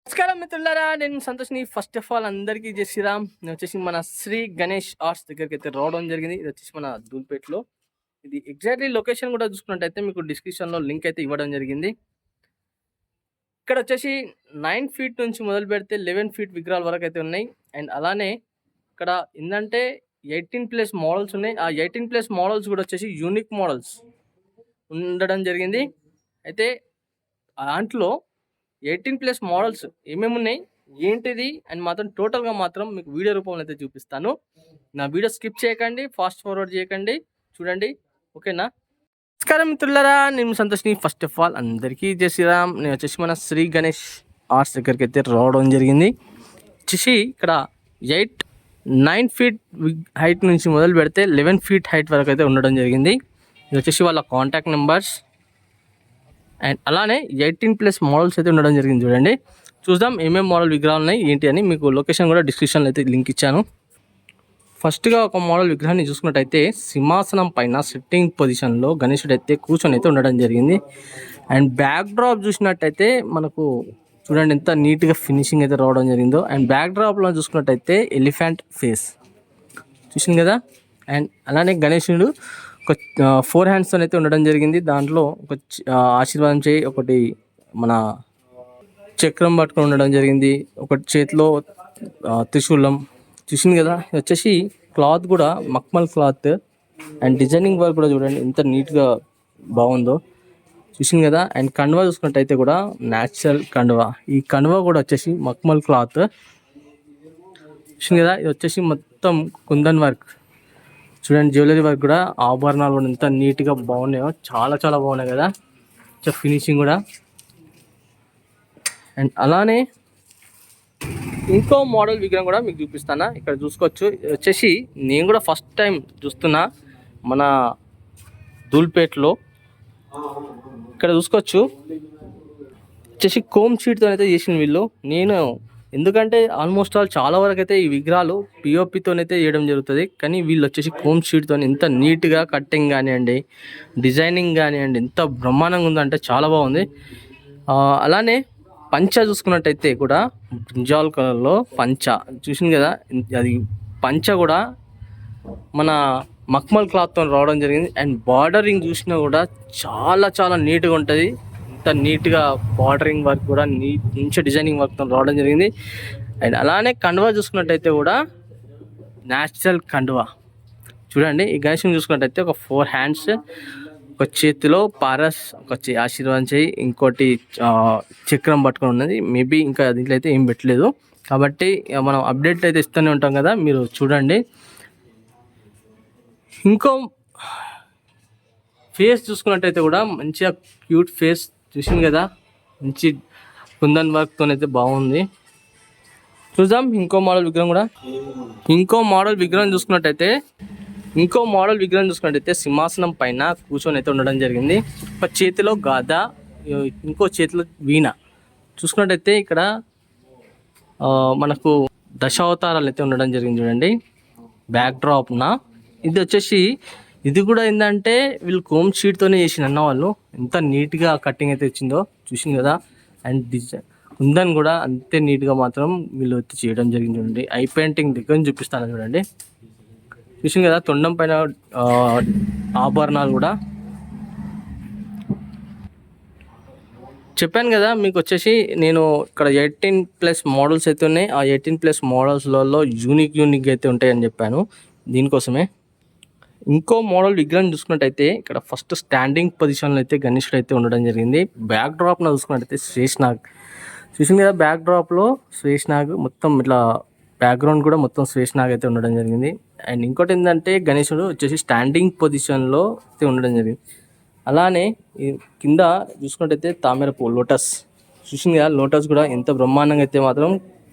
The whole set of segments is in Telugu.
నమస్కారం మిత్రులారా, నేను సంతోష్ని. ఫస్ట్ ఆఫ్ ఆల్ అందరికీ జై శ్రీరామ్. నేను వచ్చేసి మన శ్రీ గణేష్ ఆర్ట్స్ దగ్గరికి అయితే రావడం జరిగింది. ఇది వచ్చేసి మన దూల్పేటలో. ఇది ఎగ్జాక్ట్లీ లొకేషన్ కూడా చూసుకున్నట్టయితే మీకు డిస్క్రిప్షన్లో లింక్ అయితే ఇవ్వడం జరిగింది. ఇక్కడ వచ్చేసి 9 ఫీట్ నుంచి మొదలు పెడితే 11 ఫీట్ విగ్రహాల వరకు అయితే ఉన్నాయి. అండ్ అలానే ఇక్కడ ఏంటంటే 18+ మోడల్స్ ఉన్నాయి. ఆ 18+ మోడల్స్ కూడా వచ్చేసి యూనిక్ మోడల్స్ ఉండడం జరిగింది. అయితే దాంట్లో 18+ మోడల్స్ ఏమేమి ఉన్నాయి ఏంటిది అని మాత్రం టోటల్గా మాత్రం మీకు వీడియో రూపంలో అయితే చూపిస్తాను. నా వీడియో స్కిప్ చేయకండి, ఫాస్ట్ ఫార్వర్డ్ చేయకండి, చూడండి, ఓకేనా? నమస్కారం మిత్రులారా, నేను సంతోష్ని. ఫస్ట్ ఆఫ్ ఆల్ అందరికీ జై శ్రీరామ్. నేను వచ్చేసి మన శ్రీ గణేష్ ఆర్ట్స్ దగ్గరికి అయితే రావడం జరిగింది. వచ్చేసి ఇక్కడ 9 ఫీట్ హైట్ నుంచి మొదలు పెడితే 11 ఫీట్ హైట్ వరకు అయితే ఉండడం జరిగింది. ఇది వచ్చేసి వాళ్ళ కాంటాక్ట్ నెంబర్స్. అండ్ అలానే 18+ మోడల్స్ అయితే ఉండడం జరిగింది. చూడండి, చూద్దాం ఏమేమి మోడల్ విగ్రహాలు ఉన్నాయి ఏంటి అని. మీకు లొకేషన్ కూడా డిస్క్రిప్షన్లో అయితే లింక్ ఇచ్చాను. ఫస్ట్గా ఒక మోడల్ విగ్రహాన్ని చూసుకున్నట్టయితే సింహాసనం పైన సిట్టింగ్ పొజిషన్లో గణేశుడు అయితే కూర్చొని అయితే ఉండడం జరిగింది. అండ్ బ్యాక్ డ్రాప్ చూసినట్టయితే మనకు చూడండి ఎంత నీట్గా ఫినిషింగ్ అయితే రావడం జరిగిందో. అండ్ బ్యాక్ డ్రాప్లో చూసుకున్నట్టయితే ఎలిఫెంట్ ఫేస్ చూసింది కదా. అండ్ అలానే గణేశుడు ఒక 4 హ్యాండ్స్తో అయితే ఉండడం జరిగింది. దాంట్లో ఒక ఆశీర్వాదం చేయి, ఒకటి మన చక్రం పట్టుకొని ఉండడం జరిగింది, ఒకటి చేతిలో త్రిశూలం చూసింది కదా. వచ్చేసి క్లాత్ కూడా మక్మల్ క్లాత్. అండ్ డిజైనింగ్ వర్క్ కూడా చూడండి ఎంత నీట్గా బాగుందో, చూసింది కదా. అండ్ కండువా చూసుకున్నట్టయితే కూడా న్యాచురల్ కండువా. ఈ కండువా కూడా వచ్చేసి మక్మల్ క్లాత్ చూసింది కదా. ఇది వచ్చేసి మొత్తం కుందన్ వర్క్ చూడండి. జ్యువెలరీ వర్క్ కూడా, ఆభరణాలు కూడా ఎంత నీట్గా బాగున్నాయో, చాలా చాలా బాగున్నాయి కదా ఫినిషింగ్ కూడా. అండ్ అలానే ఇంకో మోడల్ విగ్రహం కూడా మీకు చూపిస్తాను. ఇక్కడ చూసుకోవచ్చు. వచ్చేసి నేను కూడా ఫస్ట్ టైం చూస్తున్నా మన దూల్పేటలో. ఇక్కడ చూసుకోవచ్చు వచ్చేసి కోమ్ షీట్తో అయితే చేసిన వీళ్ళు. నేను ఎందుకంటే ఆల్మోస్ట్ ఆల్ చాలా వరకు అయితే ఈ విగ్రహాలు పిఓపితోనైతే చేయడం జరుగుతుంది, కానీ వీళ్ళు వచ్చేసి కోమ్ షీట్తో ఎంత నీట్గా కట్టింగ్ కానివ్వండి, డిజైనింగ్ కానివ్వండి ఎంత బ్రహ్మాండంగా ఉందంటే చాలా బాగుంది. అలానే పంచ చూసుకున్నట్టయితే కూడా బ్రింజాల్ కలర్లో పంచ చూసింది కదా. అది పంచ కూడా మన మక్మల్ క్లాత్తో రావడం జరిగింది. అండ్ బార్డరింగ్ చూసినా కూడా చాలా చాలా నీట్గా ఉంటుంది. ఎంత నీట్గా బార్డరింగ్ వర్క్ కూడా మంచి డిజైనింగ్ వర్క్తో రావడం జరిగింది. అండ్ అలానే కండువా చూసుకున్నట్టయితే కూడా న్యాచురల్ కండువా చూడండి. ఈ గణేశుని చూసుకున్నట్టయితే ఒక 4 హ్యాండ్స్, ఒక చేతిలో పారస్, ఒక ఆశీర్వాదం చేయి, ఇంకోటి చక్రం పట్టుకొని ఉన్నది. మేబీ ఇంకా దీంట్లో అయితే ఏం పెట్టలేదు, కాబట్టి మనం అప్డేట్ అయితే ఇస్తూనే ఉంటాం కదా, మీరు చూడండి. ఇంకో ఫేస్ చూసుకున్నట్టయితే కూడా మంచిగా క్యూట్ ఫేస్ చూసింది కదా. మంచి కుందన్ వర్క్తో అయితే బాగుంది. చూద్దాం ఇంకో మోడల్ విగ్రహం కూడా. ఇంకో మోడల్ విగ్రహం చూసుకున్నట్టయితే సింహాసనం పైన కూర్చొని అయితే ఉండడం జరిగింది. ఒక చేతిలో గద, ఇంకో చేతిలో వీణ. చూసుకున్నట్టయితే ఇక్కడ మనకు దశావతారాలు అయితే ఉండడం జరిగింది. చూడండి బ్యాక్ డ్రాప్న. ఇది వచ్చేసి ఇది కూడా ఏంటంటే వీళ్ళు కోమ్ షీట్తోనే చేసిన అన్న వాళ్ళు. ఎంత నీట్గా కట్టింగ్ అయితే వచ్చిందో చూసింది కదా. అండ్ డిజైన్ ఉందని కూడా అంతే నీట్గా మాత్రం వీళ్ళు వచ్చి చేయడం జరిగింది. చూడండి ఐ పెయింటింగ్ దగ్గర చూపిస్తాను చూడండి. చూసింది కదా తొండం పైన ఆభరణాలు కూడా. చెప్పాను కదా మీకు వచ్చేసి నేను ఇక్కడ 18+ మోడల్స్ అయితే ఉన్నాయి. ఆ 18+ మోడల్స్లలో యూనిక్ అయితే ఉంటాయని చెప్పాను, దీనికోసమే. ఇంకో మోడల్ విగ్రహం చూసుకున్నట్టయితే ఇక్కడ ఫస్ట్ స్టాండింగ్ పొజిషన్లో అయితే గణేశుడు అయితే ఉండడం జరిగింది. బ్యాక్ డ్రాప్లో చూసుకున్నట్టయితే శేషనాగ్ చూసింది కదా. బ్యాక్ డ్రాప్లో శేషనాగ్ మొత్తం ఇట్లా బ్యాక్గ్రౌండ్ కూడా మొత్తం శేషనాగ్ అయితే ఉండడం జరిగింది. అండ్ ఇంకోటి ఏంటంటే గణేశుడు వచ్చేసి స్టాండింగ్ పొజిషన్లో అయితే ఉండడం జరిగింది. అలానే కింద చూసుకున్నట్టయితే తామర పువ్వు లోటస్ చూసింది కదా. లోటస్ కూడా ఎంత బ్రహ్మాండంగా అయితే మాత్రం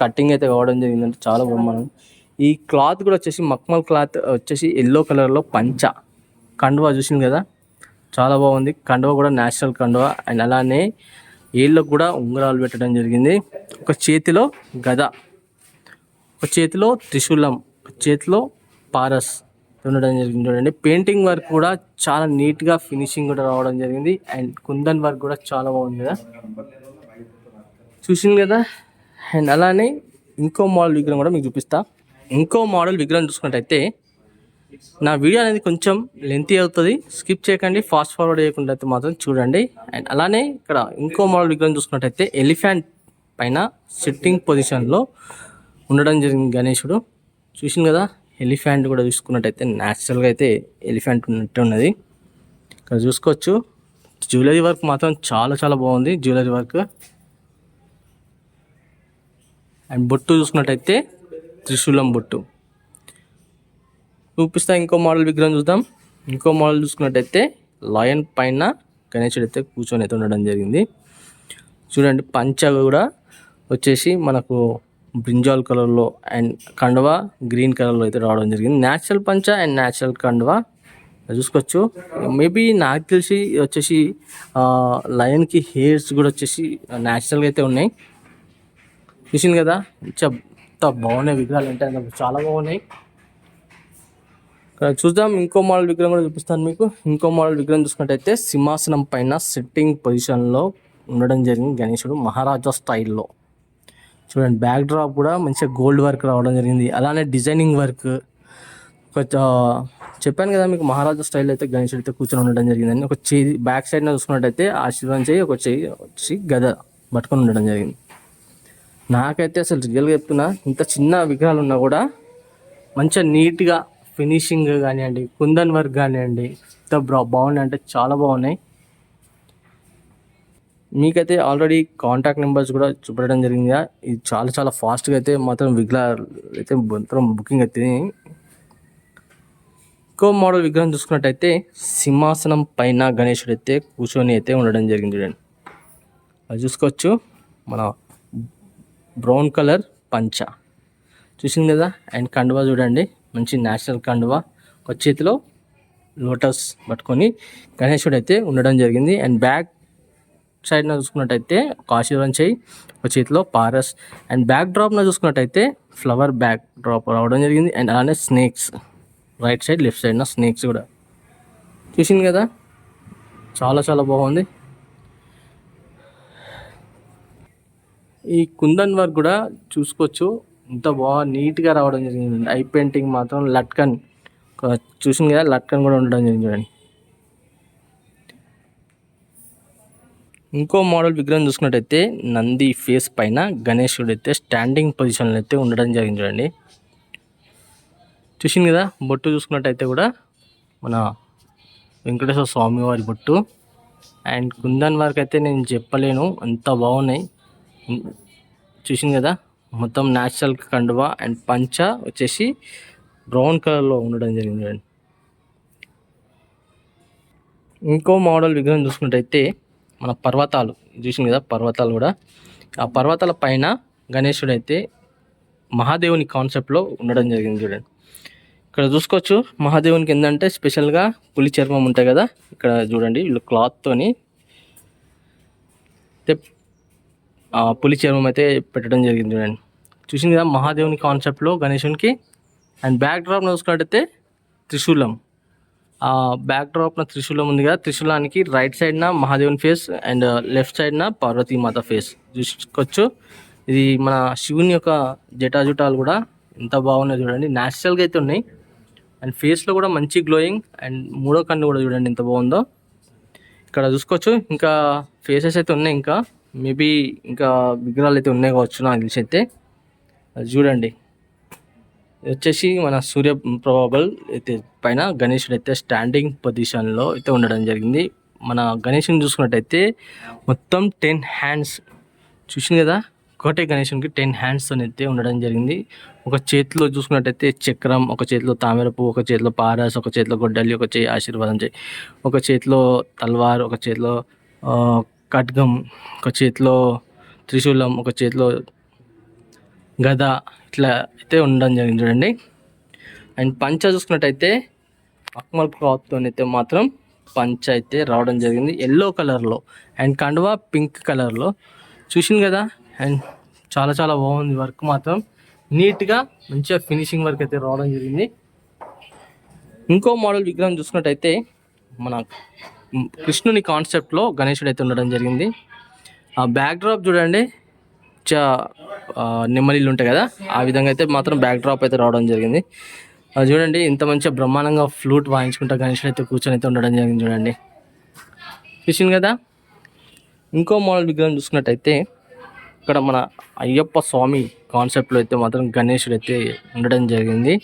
కట్టింగ్ అయితే కావడం జరిగిందంటే చాలా బ్రహ్మాండం. ఈ క్లాత్ కూడా వచ్చేసి మక్మల్ క్లాత్ వచ్చేసి ఎల్లో కలర్లో పంచ. కండువా చూసింది కదా చాలా బాగుంది. కండువా కూడా న్యాచురల్ కండువా. అండ్ అలానే ఏళ్ళకు కూడా ఉంగరాలు పెట్టడం జరిగింది. ఒక చేతిలో గద, ఒక చేతిలో త్రిశూలం, ఒక చేతిలో పారస్ ఉండడం జరిగింది. చూడండి పెయింటింగ్ వర్క్ కూడా చాలా నీట్గా ఫినిషింగ్ కూడా రావడం జరిగింది. అండ్ కుందన్ వర్క్ కూడా చాలా బాగుంది కదా, చూసింది కదా. అండ్ అలానే ఇంకో మోడల్ విగ్రహం కూడా మీకు చూపిస్తా. ఇంకో మోడల్ విగ్రహం చూసుకున్నట్టయితే నా వీడియో అనేది కొంచెం లెంతీ అవుతుంది, స్కిప్ చేయకండి, ఫాస్ట్ ఫార్వర్డ్ చేయకుండా అయితే మాత్రం చూడండి. అండ్ అలానే ఇక్కడ ఇంకో మోడల్ విగ్రహం చూసుకున్నట్టయితే ఎలిఫెంట్ పైన సిట్టింగ్ పొజిషన్లో ఉండడం జరిగింది గణేశుడు. చూసింది కదా, ఎలిఫెంట్ కూడా చూసుకున్నట్టయితే న్యాచురల్గా అయితే ఎలిఫెంట్ ఉన్నట్టు ఉన్నది. ఇక్కడ చూసుకోవచ్చు, జ్యువెలరీ వర్క్ మాత్రం చాలా చాలా బాగుంది. జ్యువెలరీ వర్క్ అండ్ బొట్టు చూసుకున్నట్టయితే త్రిశూలం బొట్టు చూపిస్తా. ఇంకో మోడల్ విగ్రహం చూద్దాం. ఇంకో మోడల్ చూసుకున్నట్టయితే లయన్ పైన గణేశుడు అయితే కూర్చొని అయితే ఉండడం జరిగింది. చూడండి, పంచ కూడా వచ్చేసి మనకు బ్రింజాల్ కలర్లో అండ్ కండువా గ్రీన్ కలర్లో అయితే రావడం జరిగింది. న్యాచురల్ పంచ అండ్ న్యాచురల్ కండువా చూసుకోవచ్చు. మేబీ నాకు తెలిసి వచ్చేసి లయన్కి హెయిర్స్ కూడా వచ్చేసి న్యాచురల్గా అయితే ఉన్నాయి. చూసింది కదా, ఎంత బాగున్నాయి విగ్రహాలు అంటే చాలా బాగున్నాయి. చూద్దాం, ఇంకో మోడల్ విగ్రహం కూడా చూపిస్తాను మీకు. ఇంకో మోడల్ విగ్రహం చూసుకున్నట్టయితే సింహాసనం పైన సిట్టింగ్ పొజిషన్లో ఉండడం జరిగింది గణేశుడు మహారాజా స్టైల్లో. చూడండి, బ్యాక్ డ్రాప్ కూడా మంచిగా గోల్డ్ వర్క్ రావడం జరిగింది. అలానే డిజైనింగ్ వర్క్ చెప్పాను కదా మీకు, మహారాజా స్టైల్ అయితే గణేశుడు అయితే కూర్చొని ఉండడం జరిగిందని. ఒక చెయ్యి బ్యాక్ సైడ్న చూసుకున్నట్టయితే ఆశీర్వాదం చేయి, ఒక చెయ్యి వచ్చి గద పట్టుకొని ఉండడం జరిగింది. నాకైతే అసలు రియల్గా చెప్తున్నా, ఇంత చిన్న విగ్రహాలు ఉన్నా కూడా మంచిగా నీట్గా ఫినిషింగ్ కానివ్వండి, కుందన్ వర్క్ కానివ్వండి, ఎంత బాగున్నాయి అంటే చాలా బాగున్నాయి. మీకైతే ఆల్రెడీ కాంటాక్ట్ నెంబర్స్ కూడా చూపెట్టడం జరిగింది. ఇది చాలా చాలా ఫాస్ట్గా అయితే మాత్రం విగ్రహాలు అయితే మొత్తం బుకింగ్ అవుతుంది. ఇంకో మోడల్ విగ్రహం చూసుకున్నట్టయితే సింహాసనం పైన గణేశుడు అయితే కూర్చొని అయితే ఉండడం జరిగింది. చూడండి, అది చూసుకోవచ్చు. మన బ్రౌన్ కలర్ పంచ చూసింది కదా, అండ్ కండువా చూడండి, మంచి నేచురల్ కండువా. ఒక చేతిలో లోటస్ పట్టుకొని గణేశుడు అయితే ఉండడం జరిగింది. అండ్ బ్యాక్ సైడ్న చూసుకున్నట్టయితే ఒక ఆశీర్వాదం చేయి, ఒక చేతిలో పారస్. అండ్ బ్యాక్ డ్రాప్న చూసుకున్నట్టయితే ఫ్లవర్ బ్యాక్ డ్రాప్ రావడం జరిగింది. అండ్ అలానే స్నేక్స్ రైట్ సైడ్ లెఫ్ట్ సైడ్న స్నేక్స్ కూడా చూసింది కదా, చాలా చాలా బాగుంది. ఈ కుందన్ వర్క్ కూడా చూసుకోవచ్చు, ఇంత బాగా నీట్గా రావడం జరిగింది. ఐ పెయింటింగ్ మాత్రం లట్కన్ చూసింది కదా, లట్కన్ కూడా ఉండడం జరిగింది. చూడండి, ఇంకో మోడల్ విగ్రహం చూసుకున్నట్టయితే నంది ఫేస్ పైన గణేశుడు అయితే స్టాండింగ్ పొజిషన్లో అయితే ఉండడం జరిగింది. చూడండి, చూసింది కదా, బొట్టు చూసుకున్నట్టయితే కూడా మన వెంకటేశ్వర స్వామి వారి బొట్టు. అండ్ కుందన్ వర్క్ అయితే నేను చెప్పలేను, అంత బాగున్నాయి. చూసింది కదా, మొత్తం న్యాచురల్ కండువా అండ్ పంచ వచ్చేసి బ్రౌన్ కలర్లో ఉండడం జరిగింది. చూడండి, ఇంకో మోడల్ విగ్రహం చూసుకున్నట్టయితే మన పర్వతాలు చూసింది కదా, పర్వతాలు కూడా ఆ పర్వతాల పైన గణేశుడు అయితే మహాదేవుని కాన్సెప్ట్లో ఉండడం జరిగింది. చూడండి, ఇక్కడ చూసుకోవచ్చు, మహాదేవునికి ఏంటంటే స్పెషల్గా పులి చర్మం ఉంటాయి కదా, ఇక్కడ చూడండి వీళ్ళు క్లాత్తోని పులి చర్మం అయితే పెట్టడం జరిగింది. చూడండి, చూసింది కదా, మహాదేవుని కాన్సెప్ట్లో గణేశునికి. అండ్ బ్యాక్ డ్రాప్న చూసుకున్నట్టయితే త్రిశూలం, ఆ బ్యాక్ డ్రాప్న త్రిశూలం ఉంది కదా, త్రిశూలానికి రైట్ సైడ్న మహాదేవుని ఫేస్ అండ్ లెఫ్ట్ సైడ్న పార్వతీమాత ఫేస్ చూసుకోవచ్చు. ఇది మన శివుని యొక్క జటాజుటాలు కూడా ఎంత బాగున్నాయి చూడండి, న్యాచురల్గా అయితే ఉన్నాయి. అండ్ ఫేస్లో కూడా మంచి గ్లోయింగ్. అండ్ మూడో కన్ను కూడా చూడండి ఎంత బాగుందో. ఇక్కడ చూసుకోవచ్చు, ఇంకా ఫేసెస్ అయితే ఉన్నాయి, ఇంకా మేబీ ఇంకా విగ్రహాలు అయితే ఉన్నాయి కావచ్చు నాకు తెలిసి అయితే. అది చూడండి, వచ్చేసి మన సూర్య ప్రభాబల్ అయితే పైన గణేశుడు అయితే స్టాండింగ్ పొజిషన్లో అయితే ఉండడం జరిగింది. మన గణేశుని చూసుకున్నట్టయితే మొత్తం 10 హ్యాండ్స్ చూసింది కదా, ఒకటే గణేశునికి 10 హ్యాండ్స్ అయితే ఉండడం జరిగింది. ఒక చేతిలో చూసుకున్నట్టయితే చక్రం, ఒక చేతిలో తామరపు, ఒక చేతిలో పారస్, ఒక చేతిలో గొడ్డలి, ఒక చేయి ఆశీర్వాదం చేయి, ఒక చేతిలో తల్వార్, ఒక చేతిలో ఖడ్గం, ఒక చేతిలో త్రిశూలం, ఒక చేతిలో గద, ఇట్లా అయితే ఉండడం జరిగింది. చూడండి, అండ్ పంచ చూసుకున్నట్టయితే అక్మల్ క్లాత్తో అయితే మాత్రం పంచ అయితే రావడం జరిగింది ఎల్లో కలర్లో. అండ్ కండువా పింక్ కలర్లో చూసింది కదా. అండ్ చాలా చాలా బాగుంది వర్క్ మాత్రం, నీట్గా మంచిగా ఫినిషింగ్ వర్క్ అయితే రావడం జరిగింది. ఇంకో మోడల్ విగ్రహం చూసుకున్నట్టయితే మన కృష్ణుని కాన్సెప్ట్లో గణేశుడు అయితే ఉండడం జరిగింది. ఆ బ్యాక్ డ్రాప్ చూడండి, పచ్చ నెమ్మలిల్లు ఉంటాయి కదా, ఆ విధంగా అయితే మాత్రం బ్యాక్ డ్రాప్ అయితే రావడం జరిగింది. చూడండి ఇంత మంచిగా బ్రహ్మాండంగా ఫ్లూట్ వాయించుకుంటా గణేషుడు అయితే కూర్చొని అయితే ఉండడం జరిగింది. చూడండి చూసింది కదా. ఇంకో మోడల్ విగ్రహం చూసుకున్నట్టయితే ఇక్కడ మన అయ్యప్ప స్వామి కాన్సెప్ట్లో అయితే మాత్రం గణేషుడు అయితే ఉండడం జరిగింది.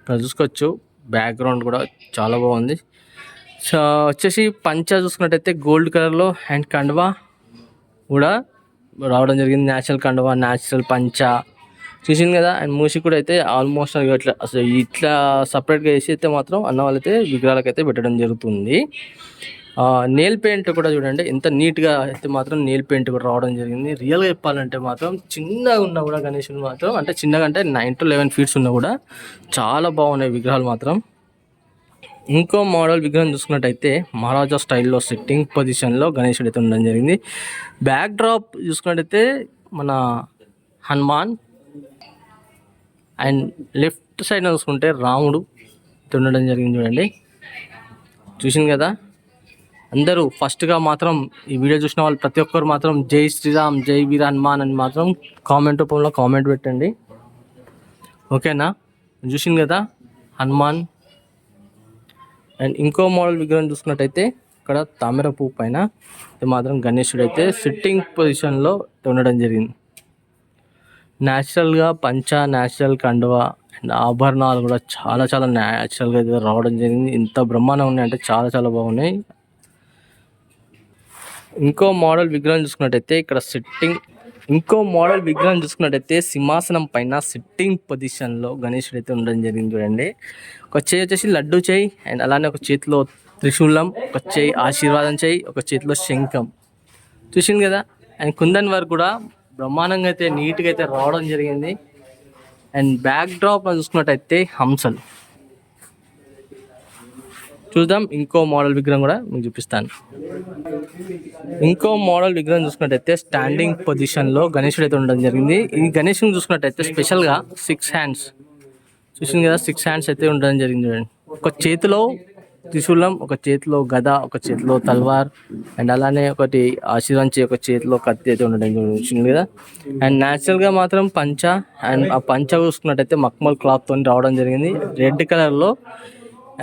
ఇక్కడ చూసుకోవచ్చు బ్యాక్గ్రౌండ్ కూడా చాలా బాగుంది. సో వచ్చేసి పంచా చూసుకున్నట్టయితే గోల్డ్ కలర్లో అండ్ కండువా కూడా రావడం జరిగింది. న్యాచురల్ కండువా, న్యాచురల్ పంచా చూసింది కదా. అండ్ మూసి కూడా అయితే ఆల్మోస్ట్ ఇట్లా అసలు ఇట్లా సపరేట్గా వేసి అయితే మాత్రం అన్న వాళ్ళైతే విగ్రహాలకైతే పెట్టడం జరుగుతుంది. నెయిల్ పెయింట్ కూడా చూడండి ఎంత నీట్గా అయితే మాత్రం నెయిల్ పెయింట్ కూడా రావడం జరిగింది. రియల్గా చెప్పాలంటే మాత్రం చిన్నగా ఉన్నా కూడా గణేషుడు మాత్రం అంటే చిన్నగా అంటే 9 to 11 feet ఉన్నా కూడా చాలా బాగున్నాయి విగ్రహాలు మాత్రం. ఇంకో మోడల్ విగ్రహం చూసుకున్నట్టయితే మహారాజా స్టైల్లో సిట్టింగ్ పొజిషన్లో గణేషుడు అయితే ఉండడం జరిగింది. బ్యాక్ డ్రాప్ చూసుకున్నట్టయితే మన హనుమాన్ అండ్ లెఫ్ట్ సైడ్ చూసుకుంటే రాముడు ఉండడం జరిగింది. చూడండి చూసింది కదా. అందరూ ఫస్ట్గా మాత్రం ఈ వీడియో చూసిన వాళ్ళు ప్రతి ఒక్కరు మాత్రం జై శ్రీరామ్, జై వీర హనుమాన్ అని మాత్రం కామెంట్ రూపంలో కామెంట్ పెట్టండి, ఓకేనా. చూసింది కదా హనుమాన్. అండ్ ఇంకో మోడల్ విగ్రహం చూసుకున్నట్టయితే ఇక్కడ తామర పువ్వు పైన మాత్రం గణేశుడు అయితే సిట్టింగ్ పొజిషన్లో ఉండడం జరిగింది. న్యాచురల్గా పంచా, న్యాచురల్ కండువా అండ్ ఆభరణాలు కూడా చాలా చాలా న్యాచురల్గా అయితే రావడం జరిగింది. ఇంత బ్రహ్మాండంగా ఉన్నాయి అంటే చాలా చాలా బాగున్నాయి. ఇంకో మోడల్ విగ్రహం చూసుకున్నట్టయితే ఇక్కడ సింహాసనం పైన సిట్టింగ్ పొజిషన్లో గణేశుడు అయితే ఉండడం జరిగింది. చూడండి ఒక చేయి వచ్చేసి లడ్డు చేయి అండ్ అలానే ఒక చేతిలో త్రిశూలం, ఒక చేయి ఆశీర్వాదం చేయి, ఒక చేతిలో శంఖం చూసింది కదా. అండ్ కుందన్ వర్క్ కూడా బ్రహ్మాండంగా అయితే నీట్గా అయితే రావడం జరిగింది. అండ్ బ్యాక్ డ్రాప్ చూసుకున్నట్టయితే హంసలు. చూద్దాం ఇంకో మోడల్ విగ్రహం కూడా మీకు చూపిస్తాను. ఇంకో మోడల్ విగ్రహం చూసుకున్నట్టయితే స్టాండింగ్ పొజిషన్లో గణేశుడు అయితే ఉండడం జరిగింది. ఈ గణేశుని చూసుకున్నట్టయితే స్పెషల్గా 6 hands చూసింది కదా, 6 hands అయితే ఉండడం జరిగింది. చూడండి ఒక చేతిలో త్రిశూలం, ఒక చేతిలో గద, ఒక చేతిలో తల్వార్ అండ్ అలానే ఒకటి ఆశీర్వాంచి, ఒక చేతిలో కత్తి అయితే ఉండడం జరిగింది కదా. అండ్ న్యాచురల్గా మాత్రం పంచ అండ్ ఆ పంచ చూసుకున్నట్టయితే మక్మల్ క్లాత్తో రావడం జరిగింది రెడ్ కలర్లో.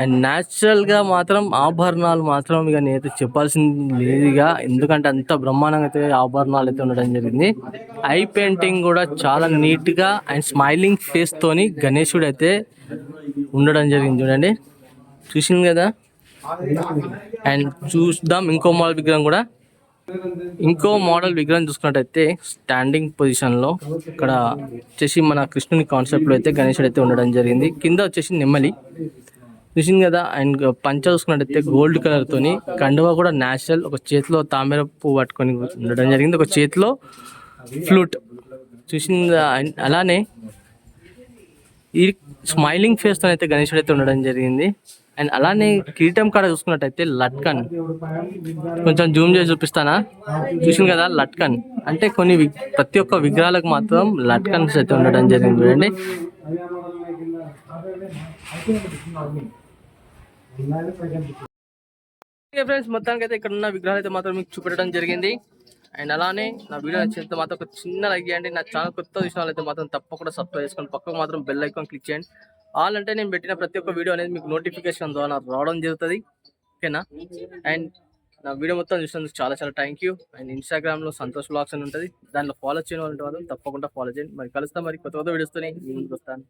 అండ్ న్యాచురల్గా మాత్రం ఆభరణాలు మాత్రం ఇక నేనైతే చెప్పాల్సింది లేదుగా, ఎందుకంటే అంత బ్రహ్మాండంగా అయితే ఆభరణాలు అయితే ఉండడం జరిగింది. ఐ పెయింటింగ్ కూడా చాలా నీట్గా అండ్ స్మైలింగ్ ఫేస్తోని గణేశుడు అయితే ఉండడం జరిగింది. చూడండి చూసింది కదా. అండ్ చూద్దాం ఇంకో మోడల్ విగ్రహం చూసుకున్నట్టయితే స్టాండింగ్ పొజిషన్లో ఇక్కడ వచ్చేసి మన కృష్ణుని కాన్సెప్ట్లో అయితే గణేశుడు అయితే ఉండడం జరిగింది. కింద వచ్చేసి నెమ్మలి చూసింది కదా. అండ్ పంచ చూసుకున్నట్టయితే గోల్డ్ కలర్తోని, కండువా కూడా న్యాచురల్, ఒక చేతిలో తామర పువ్వు పట్టుకొని ఉండడం జరిగింది, ఒక చేతిలో ఫ్లూట్ చూసింది. అలానే ఈ స్మైలింగ్ ఫేస్తో అయితే గణేశుడు అయితే ఉండడం జరిగింది. అండ్ అలానే కిరీటం కాడ చూసుకున్నట్టయితే లట్కన్, కొంచెం జూమ్ చేసి చూపిస్తానా. చూసింది కదా లట్కన్ అంటే ప్రతి ఒక్క విగ్రహాలకు మాత్రం లట్కన్స్ అయితే ఉండడం జరిగింది. చూడండి ఫ్రెండ్స్ మొత్తానికి అయితే ఇక్కడ ఉన్న విగ్రహాలు అయితే మాత్రం మీకు చూపెట్టడం జరిగింది. అండ్ అలానే నా వీడియో నచ్చినంత మాత్రం ఒక చిన్న లైక్ చేయండి. నా ఛానల్ కొత్త చూసిన వాళ్ళైతే మాత్రం తప్పకుండా సబ్స్క్రైబ్ చేసుకొని పక్కకు మాత్రం బెల్ ఐకాన్ క్లిక్ చేయండి. ఆల్ అంటే నేను పెట్టిన ప్రతి ఒక్క వీడియో అనేది మీకు నోటిఫికేషన్ ద్వారా రావడం జరుగుతుంది, ఓకేనా. అండ్ నా వీడియో మొత్తం చూసినందుకు చాలా చాలా థ్యాంక్ యూ. అండ్ ఇన్స్టాగ్రామ్లో సంతోష్ వ్లాగ్స్ అని ఉంటుంది, దాంట్లో ఫాలో చేయని వాళ్ళు తప్పకుండా ఫాలో చేయండి. మరి కలుస్తాం మరి కొత్త వీడియోస్తోనే ముందుకు వస్తాను.